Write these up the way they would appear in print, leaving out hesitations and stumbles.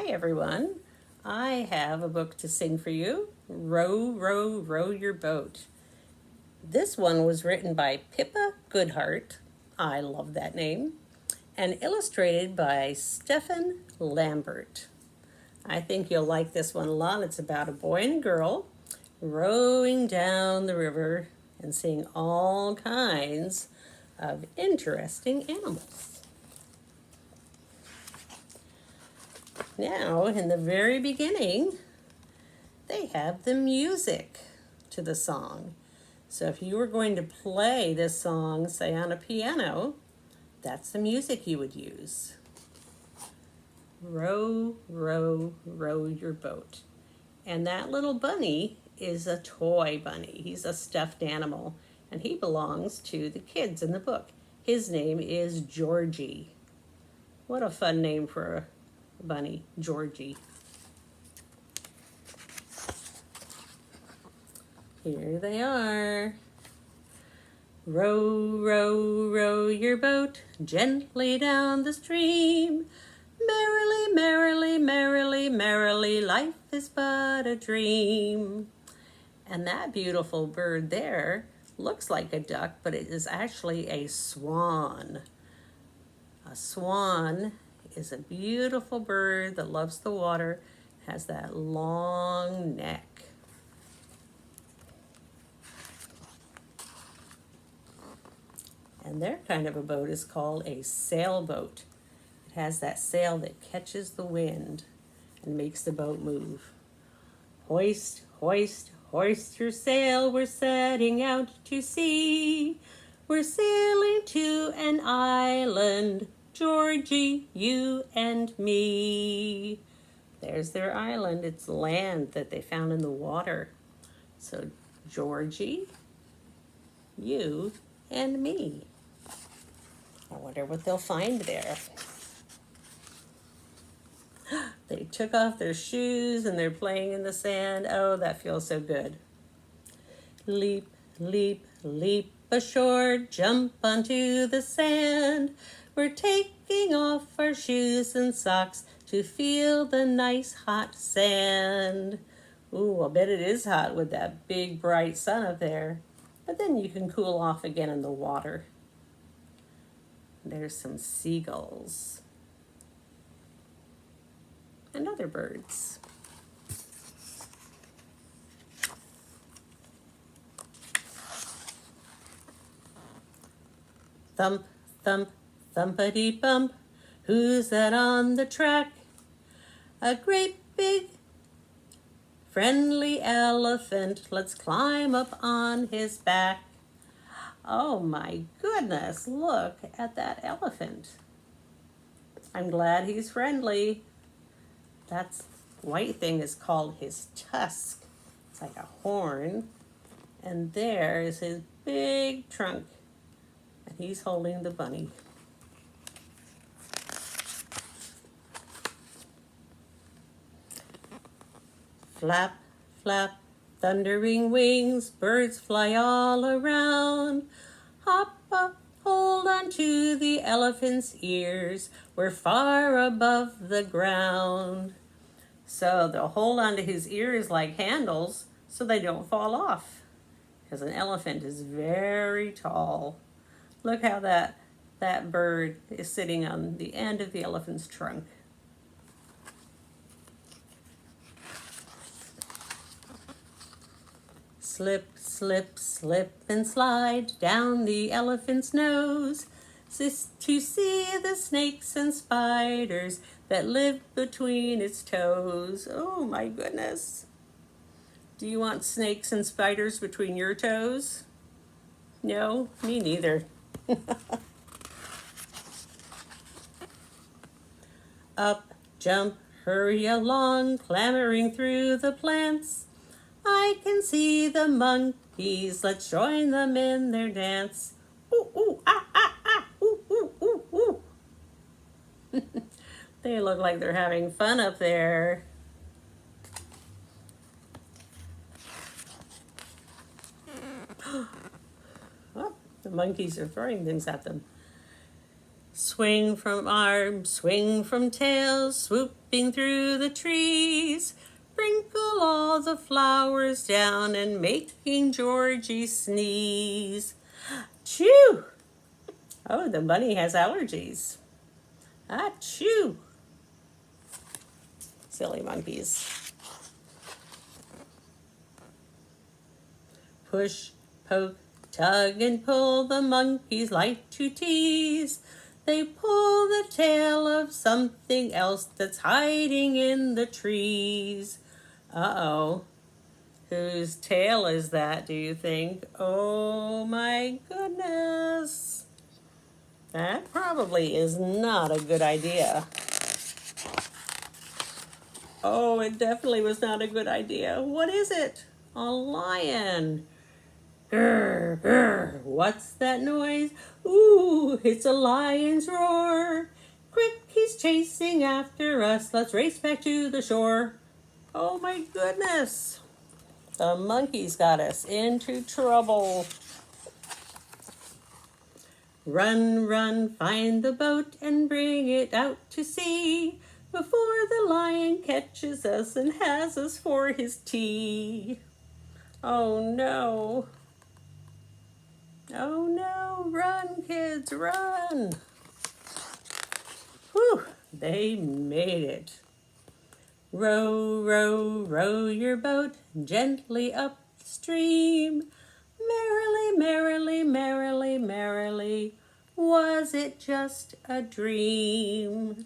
everyone. I have a book to sing for you. Row, row, row your boat. This one was written by Pippa Goodhart. I love that name. And illustrated by Stefan Lambert. I think you'll like this one a lot. It's about a boy and a girl rowing down the river and seeing all kinds of interesting animals. Now, in the very beginning, they have the music to the song. So if you were going to play this song, say on a piano, that's the music you would use. Row, row, row your boat. And that little bunny is a toy bunny. He's a stuffed animal, and he belongs to the kids in the book. His name is Georgie. What a fun name for a bunny, Georgie. Here they are. Row, row, row your boat gently down the stream. Merrily, merrily, merrily, merrily, life is but a dream. And that beautiful bird there looks like a duck, but it is actually a swan. A swan is a beautiful bird that loves the water, has that long neck. And their kind of a boat is called a sailboat. It has that sail that catches the wind and makes the boat move. Hoist, hoist, hoist your sail, we're setting out to sea. We're sailing to an island, Georgie, you and me. There's their island. It's land that they found in the water. So, Georgie, you and me. I wonder what they'll find there. They took off their shoes and they're playing in the sand. Oh, that feels so good. Leap, leap, leap ashore, jump onto the sand. We're taking off our shoes and socks to feel the nice hot sand. Ooh, I bet it is hot with that big bright sun up there. But then you can cool off again in the water. There's some seagulls and other birds. Thump, thump, thumpity bump, who's that on the track? A great big friendly elephant, let's climb up on his back. Oh my goodness, look at that elephant. I'm glad he's friendly. That white thing is called his tusk. It's like a horn. And there is his big trunk. And he's holding the bunny. Flap, flap, thundering wings, birds fly all around. Hop up, hold on to the elephant's ears. We're far above the ground. So they'll hold on to his ears like handles so they don't fall off. Because an elephant is very tall. Look how that bird is sitting on the end of the elephant's trunk. Slip, slip, slip and slide down the elephant's nose to see the snakes and spiders that live between its toes. Oh my goodness. Do you want snakes and spiders between your toes? No, me neither. Up, jump, hurry along, clambering through the plants. I can see the monkeys, let's join them in their dance. Ooh, ooh, ah, ah, ah, ooh, ooh, ooh, ooh. They look like they're having fun up there. Oh, the monkeys are throwing things at them. Swing from arms, swing from tails, swooping through the trees. Sprinkle all the flowers down and making Georgie sneeze. Achoo! Oh, the bunny has allergies. Achoo! Silly monkeys. Push, poke, tug and pull, the monkeys like to tease. They pull the tail of something else that's hiding in the trees. Uh-oh. Whose tail is that, do you think? Oh my goodness. That probably is not a good idea. Oh, it definitely was not a good idea. What is it? A lion. Grr, grr. What's that noise? Ooh, it's a lion's roar. Quick, he's chasing after us. Let's race back to the shore. Oh my goodness. The monkeys got us into trouble. Run, run, find the boat and bring it out to sea before the lion catches us and has us for his tea. Oh no. Oh no, run kids, run. Whew, they made it. Row, row, row your boat gently upstream. Merrily, merrily, merrily, merrily, was it just a dream?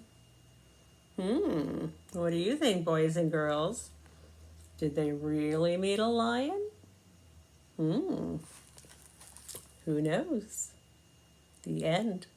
What do you think, boys and girls? Did they really meet a lion? Who knows? The end.